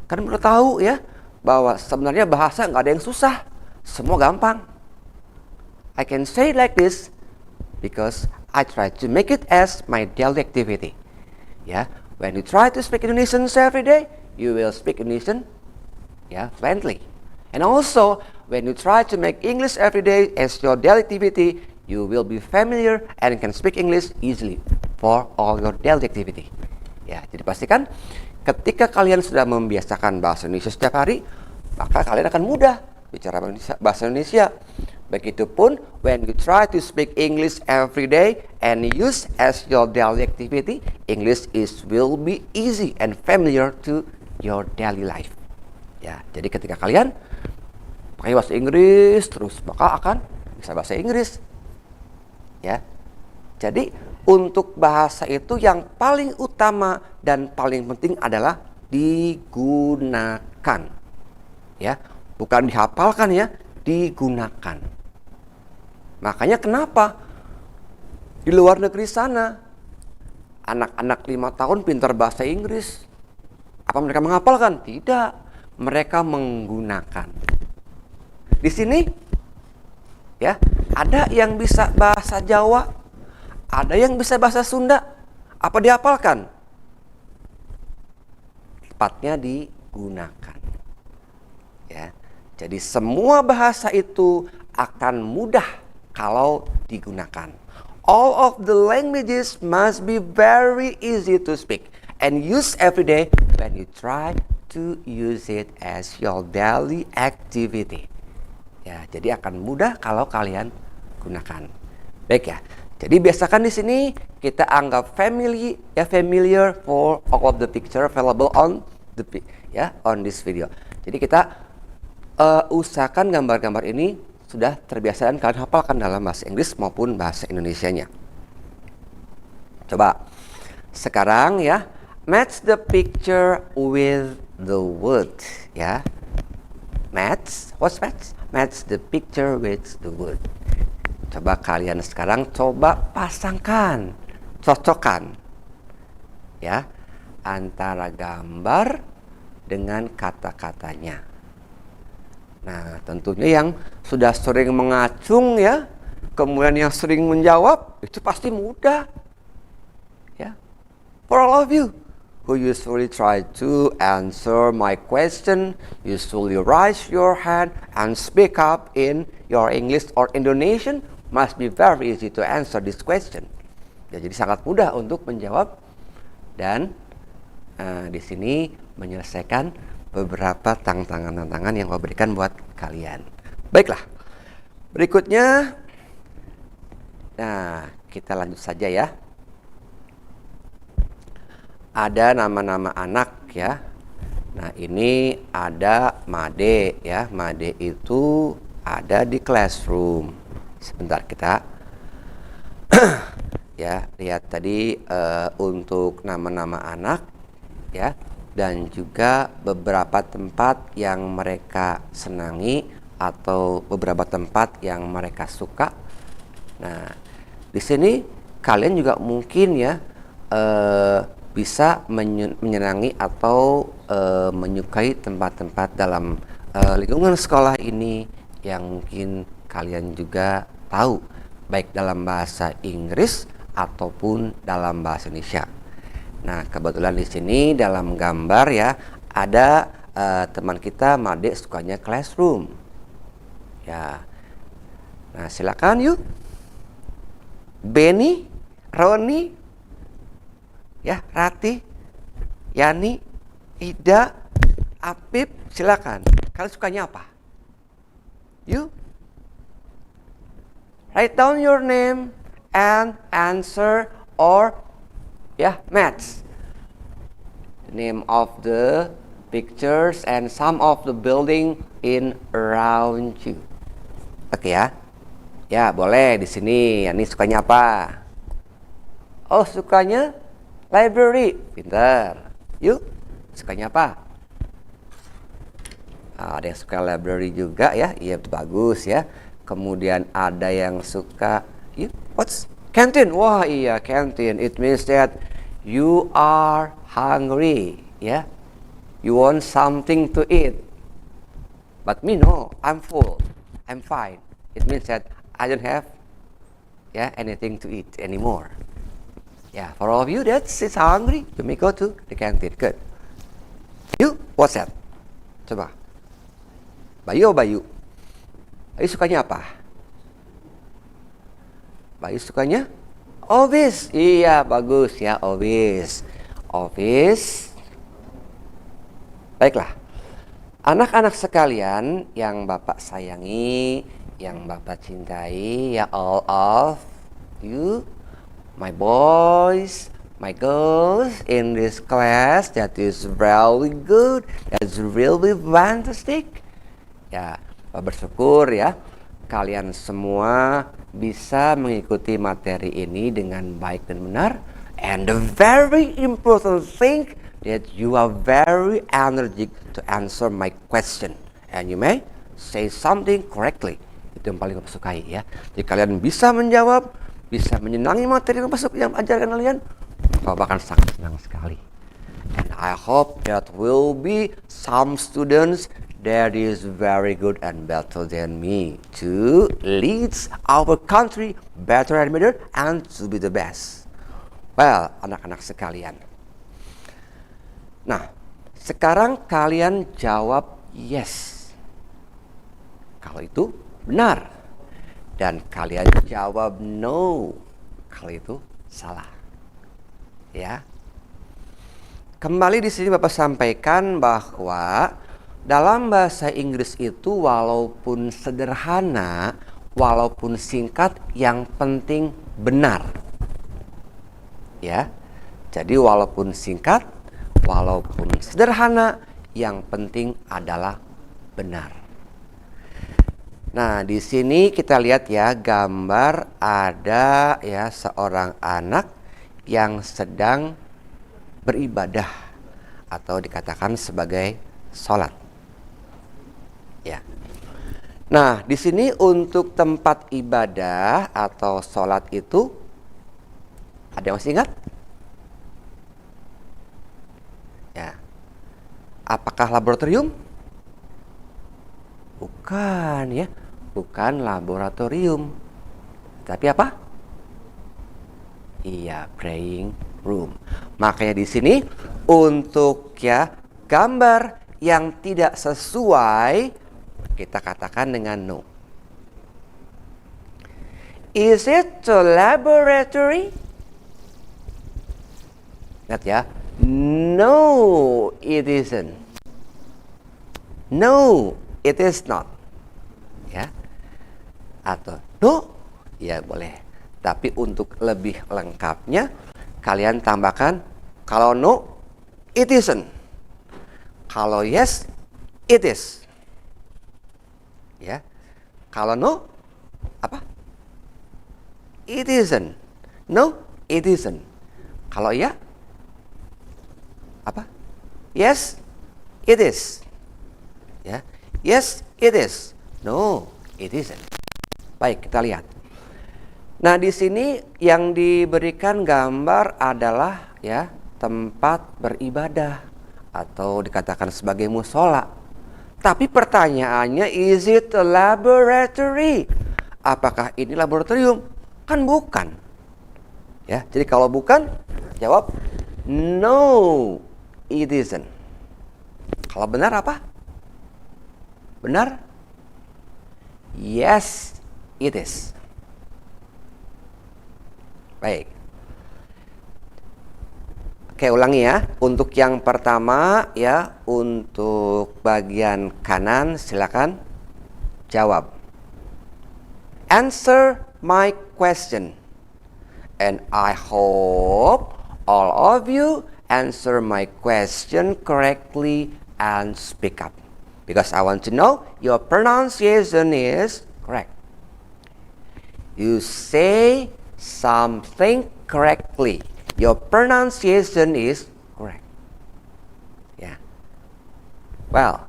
Kan perlu tahu ya bahwa sebenarnya bahasa nggak ada yang susah. Semua gampang. I can say it like this because I try to make it as my daily activity. Ya, when you try to speak Indonesian every day, you will speak Indonesian fluently. And also, when you try to make English every day as your daily activity, you will be familiar and can speak English easily for all your daily activity. Ya, jadi pastikan ketika kalian sudah membiasakan bahasa Indonesia setiap hari, maka kalian akan mudah bicara bahasa Indonesia. Begitupun when you try to speak English every day and use as your daily activity, English will be easy and familiar to your daily life. Ya, jadi ketika kalian pakai bahasa Inggris terus, maka akan bisa bahasa Inggris. Ya. Jadi untuk bahasa itu yang paling utama dan paling penting adalah digunakan. Ya, bukan dihafalkan ya, digunakan. Makanya kenapa di luar negeri sana anak-anak 5 tahun pintar bahasa Inggris. Apa mereka menghafalkan? Tidak, mereka menggunakan. Di sini ya, ada yang bisa bahasa Jawa, ada yang bisa bahasa Sunda. Apa dihafalkan? Tepatnya digunakan. Ya. Jadi semua bahasa itu akan mudah kalau digunakan. All of the languages must be very easy to speak and use every day when you try to use it as your daily activity. Ya, jadi akan mudah kalau kalian gunakan. Baik ya. Jadi biasakan di sini kita anggap familiar for all of the picture available on this video. Jadi kita usahakan gambar-gambar ini sudah terbiasa dan kalian hafalkan dalam bahasa Inggris maupun bahasa Indonesianya. Coba sekarang ya, match the picture with the word ya. What's match? Match the picture with the word. Coba kalian sekarang pasangkan, cocokkan ya antara gambar dengan kata-katanya. Nah, tentunya yang sudah sering mengacung ya kemudian yang sering menjawab, itu pasti mudah. Ya. For all of you who usually try to answer my question, usually raise your hand and speak up in your English or Indonesian, must be very easy to answer this question. Ya, jadi sangat mudah untuk menjawab dan di sini menyelesaikan beberapa tantangan-tantangan yang saya berikan buat kalian. Baiklah, berikutnya, nah kita lanjut saja ya. Ada nama-nama anak ya. Nah ini ada Made ya. Made itu ada di classroom. Sebentar kita ya lihat tadi untuk nama-nama anak ya, dan juga beberapa tempat yang mereka senangi atau beberapa tempat yang mereka suka. Nah di sini kalian juga mungkin ya bisa menyenangi atau menyukai tempat-tempat dalam lingkungan sekolah ini yang mungkin kalian juga tahu, baik dalam bahasa Inggris ataupun dalam bahasa Indonesia. Nah, kebetulan di sini dalam gambar ya ada teman kita Made sukanya classroom. Ya. Nah, silakan yuk. Benny, Roni, ya, Rati, Yani, Ida, Apip, silakan. Kalian sukanya apa? You write down your name and answer or match the name of the pictures and some of the building in around you. Oke ya. Ya, boleh di sini. Yani sukanya apa? Oh, sukanya library, pintar. Yuk, sukanya apa? Ada yang suka library juga ya, iya bagus ya. Kemudian ada yang suka, what's canteen? Wah iya canteen. It means that you are hungry, ya. You want something to eat. But me no, I'm full, I'm fine. It means that I don't have anything to eat anymore. Yeah, for all of you that is hungry, you may go to the canteen. Good. You, what's that? Coba. Bayu. Bayu sukanya apa? Bayu sukanya obvious. Iya, bagus ya, obvious. Baiklah. Anak-anak sekalian yang Bapak sayangi, yang Bapak cintai, ya all of you, my boys, my girls in this class, that is really good, that's really fantastic. Ya, bersyukur ya, kalian semua bisa mengikuti materi ini dengan baik dan benar. And the very important thing that you are very energetic to answer my question, and you may say something correctly. Itu yang paling Bapak sukai ya. Jadi kalian bisa menjawab, bisa menyenangi materi yang ajarkan kalian, Bapak akan sangat senang sekali. And I hope that will be some students that is very good and better than me to lead our country better and better and to be the best. Well, anak-anak sekalian. Nah, sekarang kalian jawab yes kalau itu benar, dan kalian jawab no kalau itu salah. Ya. Kembali di sini Bapak sampaikan bahwa dalam bahasa Inggris itu walaupun sederhana, walaupun singkat, yang penting benar. Ya. Jadi walaupun singkat, walaupun sederhana, yang penting adalah benar. Nah, di sini kita lihat ya gambar ada ya seorang anak yang sedang beribadah atau dikatakan sebagai sholat. Ya. Nah, di sini untuk tempat ibadah atau sholat itu ada yang masih ingat? Ya. Apakah laboratorium? Bukan ya, bukan laboratorium. Tapi apa? Iya, praying room. Makanya di sini untuk ya gambar yang tidak sesuai kita katakan dengan no. Is it a laboratory? Ingat ya. No, it isn't. No, it is not. Ya. Atau no, ya boleh. Tapi untuk lebih lengkapnya kalian tambahkan kalau no, it isn't. Kalau yes, it is. Ya. Kalau no, apa? It isn't. No, it isn't. Kalau ya, apa? Yes, it is. Ya. Yes, it is. No, it isn't. Baik, kita lihat. Nah, di sini yang diberikan gambar adalah ya tempat beribadah atau dikatakan sebagai musola. Tapi pertanyaannya, is it a laboratory? Apakah ini laboratorium? Kan bukan. Ya, jadi kalau bukan, jawab no, it isn't. Kalau benar apa? Benar? Yes, it is. Baik. Oke, ulangi ya. Untuk yang pertama ya, untuk bagian kanan silakan jawab. Answer my question. And I hope all of you answer my question correctly and speak up. Because I want to know your pronunciation is correct. You say something correctly. Your pronunciation is correct. Yeah. Well,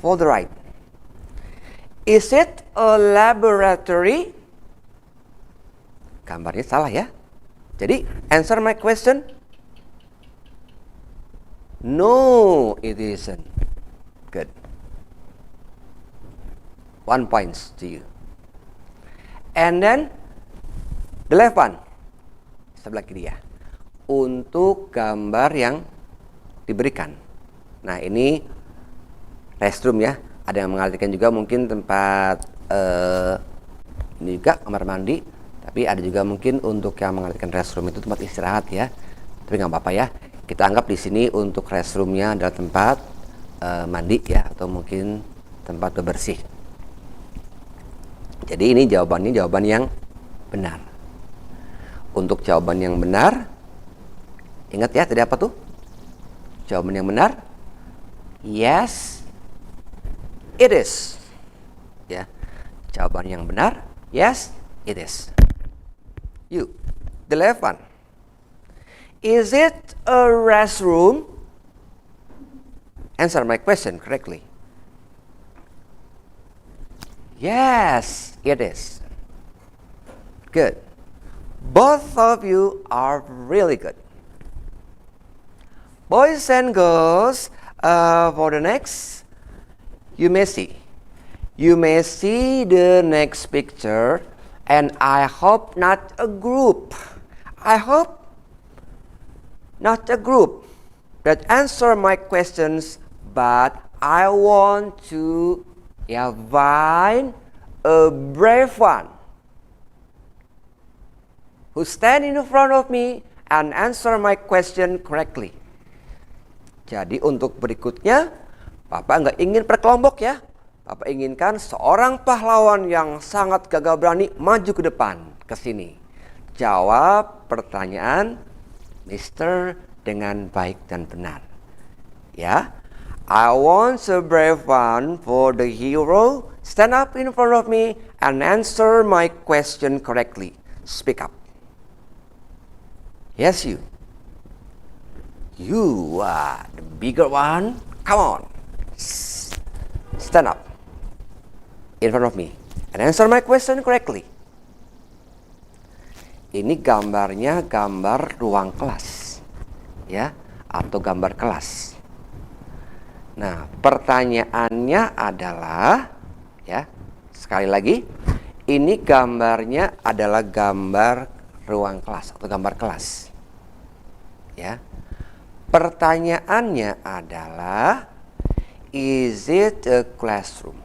for the right. Is it a laboratory? Gambarnya salah ya. Jadi, answer my question. No, it isn't. Good. 1 point to you. And then the left one, sebelah kiri ya, untuk gambar yang diberikan. Nah, ini restroom ya. Ada yang mengartikan juga mungkin tempat ini juga kamar mandi. Tapi ada juga mungkin untuk yang mengartikan restroom itu tempat istirahat ya. Tapi nggak apa-apa ya. Kita anggap di sini untuk restroomnya adalah tempat mandi ya, atau mungkin tempat bebersih. Jadi ini jawaban yang benar. Untuk jawaban yang benar, ingat ya tadi apa tuh? Jawaban yang benar, yes, it is. Ya, jawaban yang benar, yes, it is. You, the left one. Is it a restroom? Answer my question correctly. Yes, it is. Good. Both of you are really good. Boys and girls, for the next, you may see the next picture, and I hope not a group. I hope not a group that answer my questions, but I want to find a brave one who stand in front of me and answer my question correctly. Jadi untuk berikutnya, Papa nggak ingin per kelompok ya. Papa inginkan seorang pahlawan yang sangat gagah berani maju ke depan, ke sini. Jawab pertanyaan Mister dengan baik dan benar. Ya, I want a brave one for the hero. Stand up in front of me and answer my question correctly. Speak up. Yes, you. You are the bigger one. Come on. Stand up in front of me and answer my question correctly. Ini gambarnya gambar ruang kelas. Ya, atau gambar kelas. Nah, pertanyaannya adalah ya, sekali lagi, Ini gambarnya adalah gambar ruang kelas atau gambar kelas. Ya. Pertanyaannya adalah, is it a classroom?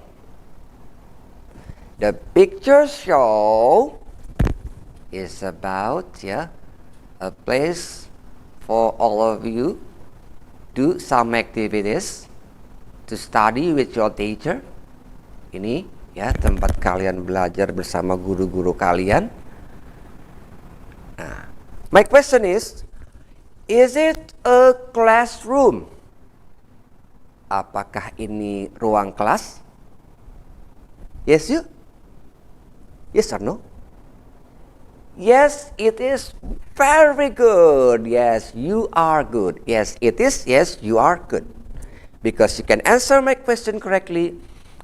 The picture show is about a place for all of you do some activities to study with your teacher. Ini tempat kalian belajar bersama guru-guru kalian. Nah, my question is it a classroom? Apakah ini ruang kelas? Yes, you? Yes or no? Yes, it is. Very good. Yes, you are good. Yes, it is. Yes, you are good. Because you can answer my question correctly,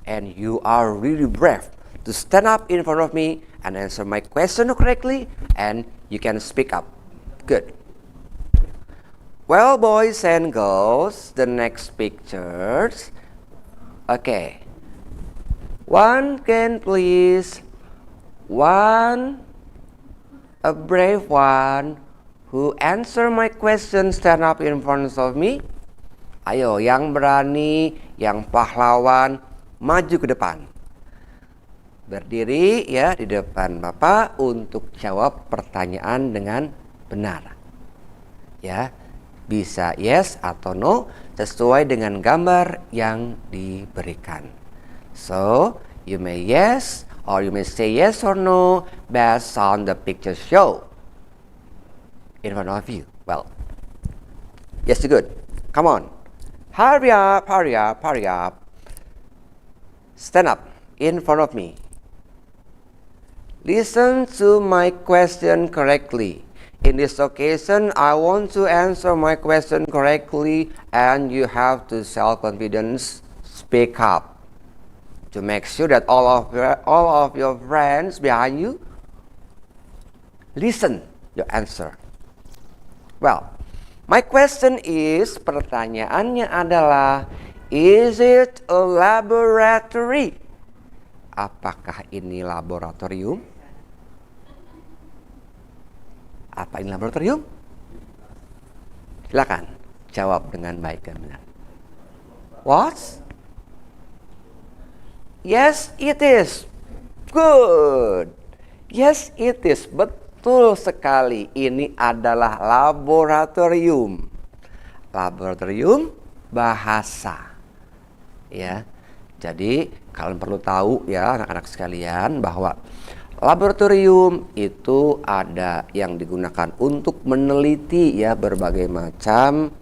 and you are really brave to stand up in front of me and answer my question correctly, and you can speak up. Good. Well, boys and girls, the next pictures. Okay. One can please. A brave one who answer my question stand up in front of me. Ayo, yang berani, yang pahlawan, maju ke depan. Berdiri di depan Bapak untuk jawab pertanyaan dengan benar. Ya, bisa yes atau no sesuai dengan gambar yang diberikan. So, you may yes or you may say yes or no based on the picture show in front of you. Well, yes, good. Come on. Hurry up, hurry up, hurry up. Stand up in front of me. Listen to my question correctly. In this occasion, I want to answer my question correctly, and you have to self-confidence speak up to make sure that all of your friends behind you listen your answer. Well, my question is, pertanyaannya adalah, is it a laboratory? Apakah ini laboratorium? Apa ini laboratorium? Silakan jawab dengan baik dan benar. What? Yes, it is. Good. Yes, it is. Betul sekali. Ini adalah laboratorium. Laboratorium bahasa. Ya. Jadi, kalian perlu tahu ya anak-anak sekalian bahwa laboratorium itu ada yang digunakan untuk meneliti berbagai macam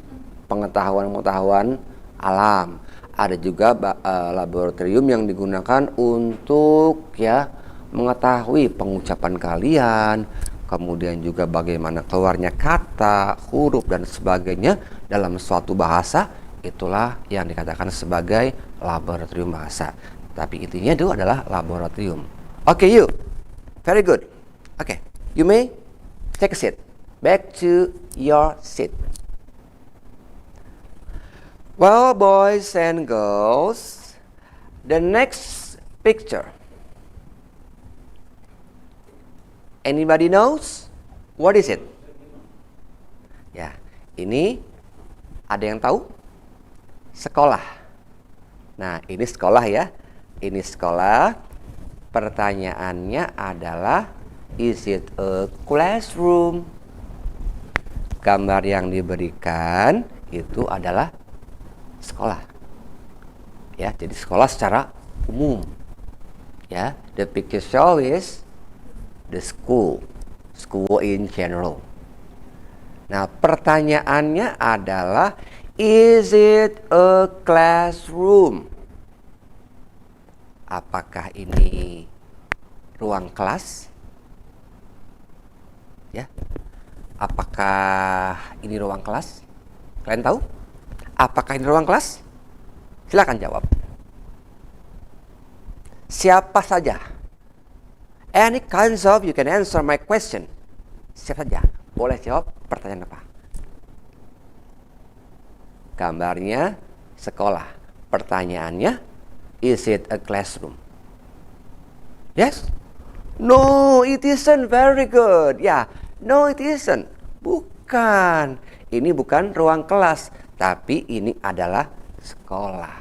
pengetahuan alam. Ada juga laboratorium yang digunakan untuk mengetahui pengucapan kalian, kemudian juga bagaimana keluarnya kata, huruf dan sebagainya dalam suatu bahasa. Itulah yang dikatakan sebagai laboratorium bahasa. Tapi intinya itu adalah laboratorium. Okay, you. Very good. Okay, you may take a seat. Back to your seat. Well, boys and girls, the next picture. Anybody knows? What is it? Ya, ini ada yang tahu? Sekolah. Nah, ini sekolah ya. Ini sekolah. Pertanyaannya adalah, is it a classroom? Gambar yang diberikan itu adalah sekolah. Ya, jadi sekolah secara umum. Ya, the picture show is the school in general. Nah, pertanyaannya adalah, is it a classroom? Apakah ini ruang kelas? Ya. Apakah ini ruang kelas? Kalian tahu? Apakah ini ruang kelas? Silakan jawab. Siapa saja? Any kinds of, you can answer my question. Siapa saja boleh jawab pertanyaan apa? Gambarnya sekolah. Pertanyaannya, is it a classroom? Yes? No, it isn't. Very good. Ya, no, it isn't. Bukan. Ini bukan ruang kelas, tapi ini adalah sekolah.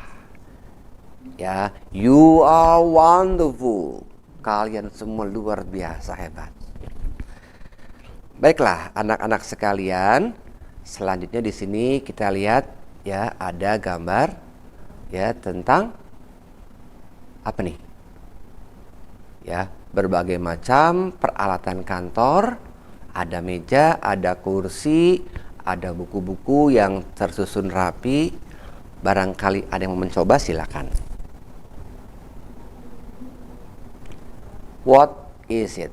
Ya, you are wonderful. Kalian semua luar biasa hebat. Baiklah, anak-anak sekalian. Selanjutnya di sini kita lihat ya, ada gambar ya tentang apa nih? Ya, berbagai macam peralatan kantor, ada meja, ada kursi, ada buku-buku yang tersusun rapi. Barangkali ada yang mau mencoba, silakan. What is it?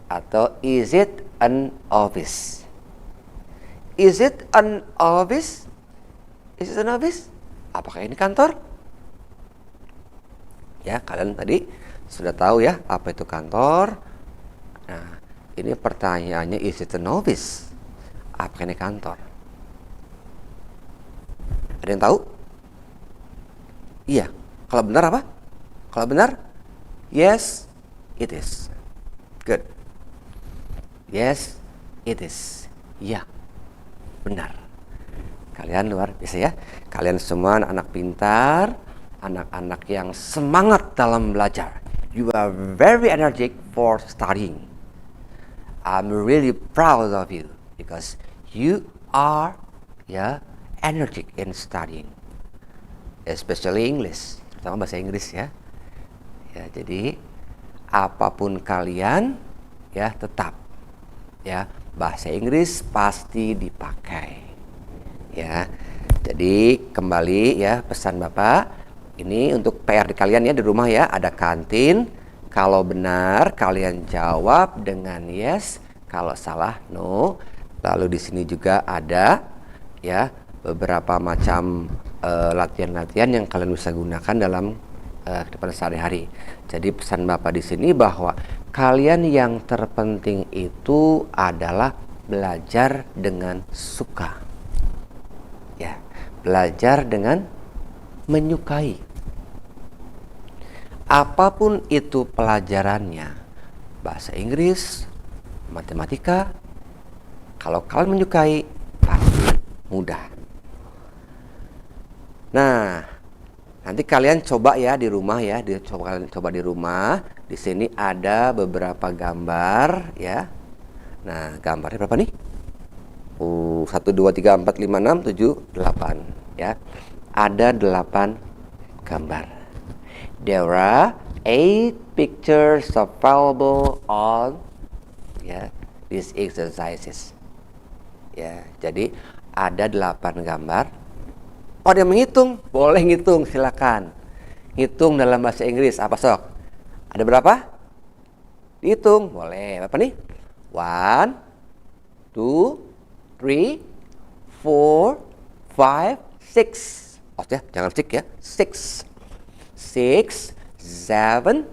Atau is it an office? Is it an office? Is it an office? Apakah ini kantor? Ya, kalian tadi sudah tahu ya apa itu kantor. Nah, ini pertanyaannya, is it an office? Apakah ini kantor? Ada yang tahu? Iya. Kalau benar apa? Kalau benar, yes, it is. Good. Yes, it is. Ya, benar. Kalian luar biasa ya. Kalian semua anak-anak pintar, anak-anak yang semangat dalam belajar. You are very energetic for studying. I'm really proud of you because you are energetic in studying, especially English, terutama bahasa Inggris ya. Ya, jadi apapun kalian ya tetap ya bahasa Inggris pasti dipakai. Ya. Jadi kembali ya pesan Bapak, ini untuk PR di kalian ya di rumah ya, ada kantin. Kalau benar kalian jawab dengan yes, kalau salah no. Lalu di sini juga ada ya beberapa macam latihan-latihan yang kalian bisa gunakan dalam kehidupan sehari-hari. Jadi pesan Bapak di sini bahwa kalian yang terpenting itu adalah belajar dengan suka. Ya, belajar dengan menyukai. Apapun itu pelajarannya, bahasa Inggris, matematika, kalau kalian menyukai, pasti mudah. Nah, nanti kalian coba ya di rumah ya, kalian coba di rumah. Di sini ada beberapa gambar ya. Nah, gambarnya berapa nih? 1, 2, 3, 4, 5, 6, 7, 8 ya. Ada 8 gambar. There are 8 pictures available on these exercises. Ya, jadi ada 8 gambar. Oh, dia menghitung? Boleh ngitung, silakan. Hitung dalam bahasa Inggris apa sok? Ada berapa? Dihitung, boleh. Berapa nih? 1, 2, 3, 4, 5, 6. Oh ya, jangan 6 ya. 6, 7, 8,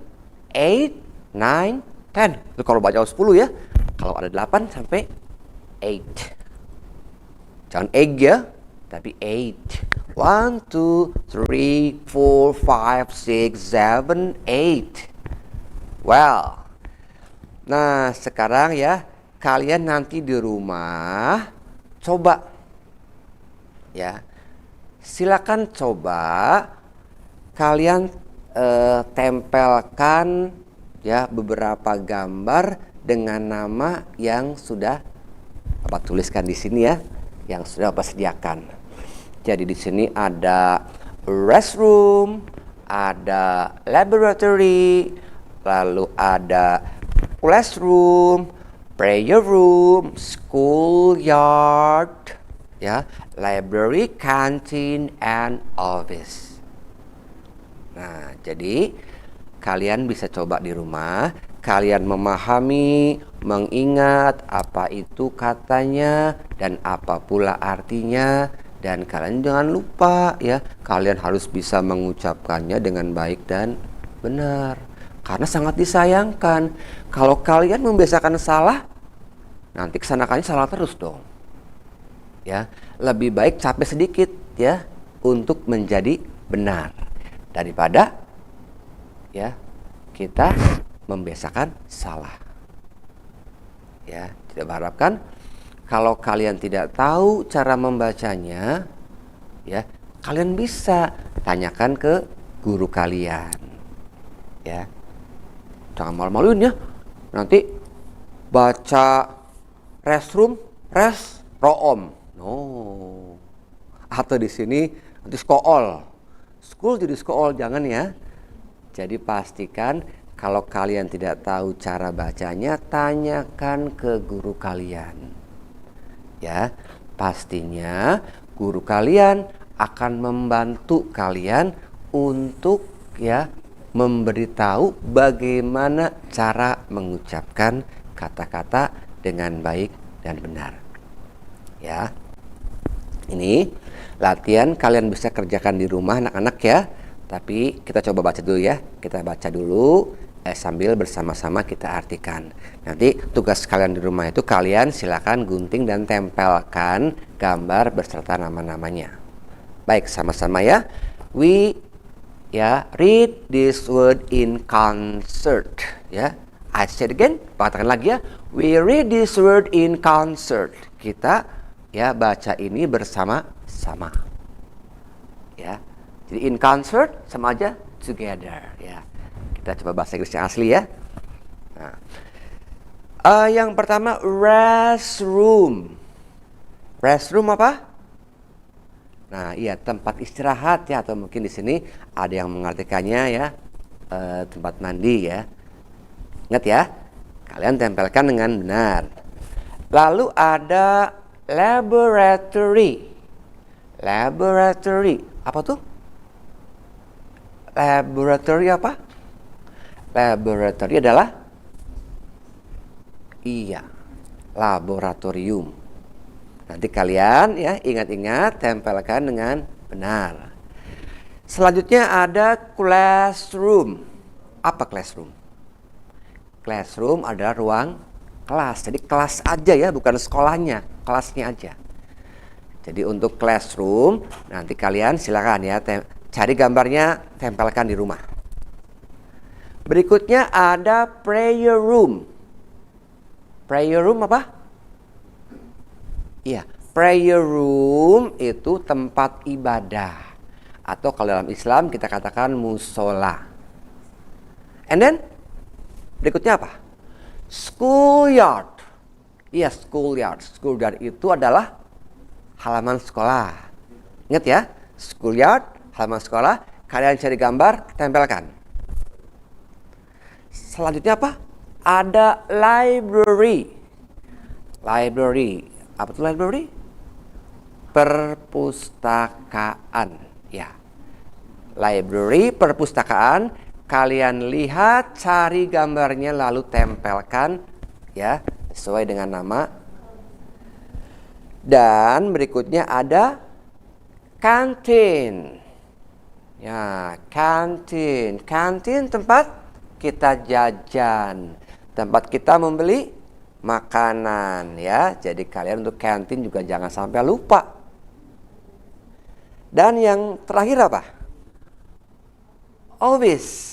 9, 10. Itu kalau baca 10 ya. Kalau ada 8 sampai 8. Jangan egg ya, tapi 8. 1, 2, 3, 4, 5, 6, 7, 8. Well. Nah, sekarang ya, kalian nanti di rumah coba ya, silakan coba kalian tempelkan ya beberapa gambar dengan nama yang sudah Bapak tuliskan di sini ya, yang sudah Bapak sediakan. Jadi di sini ada restroom, ada laboratory, lalu ada classroom, prayer room, schoolyard, ya, library, canteen, and office. Nah, jadi kalian bisa coba di rumah, kalian memahami, mengingat apa itu katanya dan apa pula artinya, dan kalian jangan lupa ya, kalian harus bisa mengucapkannya dengan baik dan benar. Karena sangat disayangkan kalau kalian membiasakan salah, nanti kesanakannya salah terus dong. Ya, lebih baik capek sedikit ya untuk menjadi benar daripada ya kita membiasakan salah. Ya, tidak berharapkan kalau kalian tidak tahu cara membacanya, ya, kalian bisa tanyakan ke guru kalian. Ya. Jangan malu-maluin ya. Nanti baca restroom, room. No. Atau di sini nanti skool. School jadi skool, jangan ya. Jadi pastikan kalau kalian tidak tahu cara bacanya, tanyakan ke guru kalian. Ya, pastinya guru kalian akan membantu kalian untuk ya memberitahu bagaimana cara mengucapkan kata-kata dengan baik dan benar. Ya. Ini latihan kalian bisa kerjakan di rumah anak-anak ya. Tapi kita coba baca dulu ya. Kita baca dulu sambil bersama-sama kita artikan. Nanti tugas kalian di rumah itu kalian silakan gunting dan tempelkan gambar beserta nama-namanya. Baik, sama-sama ya. We read this word in concert ya. I say it again, katakan lagi ya. We read this word in concert. Kita ya baca ini bersama-sama. Ya. Jadi in concert sama aja together ya. Kita coba bahasa Inggris yang asli ya. Nah, yang pertama restroom. Restroom apa? Nah, iya tempat istirahat ya, atau mungkin di sini ada yang mengartikannya ya tempat mandi ya. Ingat ya, kalian tempelkan dengan benar. Lalu ada laboratory. Laboratory apa tuh? Laboratory apa? Laboratory adalah laboratorium. Nanti kalian ya ingat-ingat tempelkan dengan benar. Selanjutnya ada classroom. Apa classroom? Classroom adalah ruang kelas. Jadi kelas aja ya, bukan sekolahnya, kelasnya aja. Jadi untuk classroom nanti kalian silakan ya cari gambarnya, tempelkan di rumah. Berikutnya ada prayer room. Prayer room apa? Iya, prayer room itu tempat ibadah. Atau kalau dalam Islam kita katakan musola. And then, berikutnya apa? Schoolyard. Iya, schoolyard. Schoolyard itu adalah halaman sekolah. Ingat ya, schoolyard, halaman sekolah. Kalian cari gambar, tempelkan. Selanjutnya apa? Ada library. Library. Apa itu library? Perpustakaan. Ya. Library, perpustakaan. Kalian lihat, cari gambarnya lalu tempelkan ya, sesuai dengan nama. Dan berikutnya ada kantin. Ya, kantin. Kantin tempat kita jajan, tempat kita membeli makanan ya. Jadi kalian untuk kantin juga jangan sampai lupa. Dan yang terakhir apa? Office.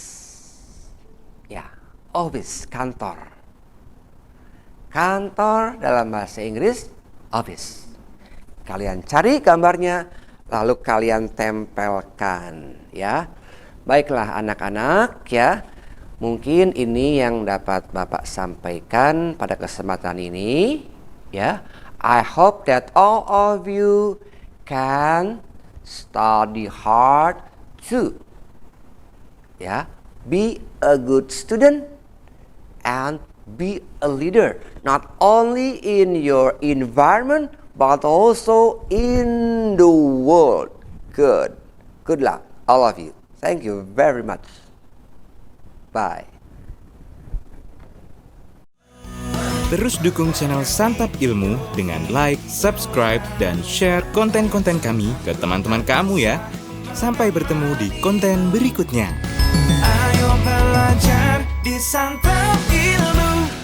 Ya, office, kantor. Kantor dalam bahasa Inggris office. Kalian cari gambarnya lalu kalian tempelkan ya. Baiklah anak-anak ya. Mungkin ini yang dapat Bapak sampaikan pada kesempatan ini ya. I hope that all of you can study hard too. Ya, be a good student and be a leader, not only in your environment but also in the world. Good luck all of you. Thank you very much. Bye. Terus dukung channel Santap Ilmu dengan like, subscribe, dan share konten-konten kami ke teman-teman kamu ya. Sampai bertemu di konten berikutnya. Ayo belajar di Santap Ilmu.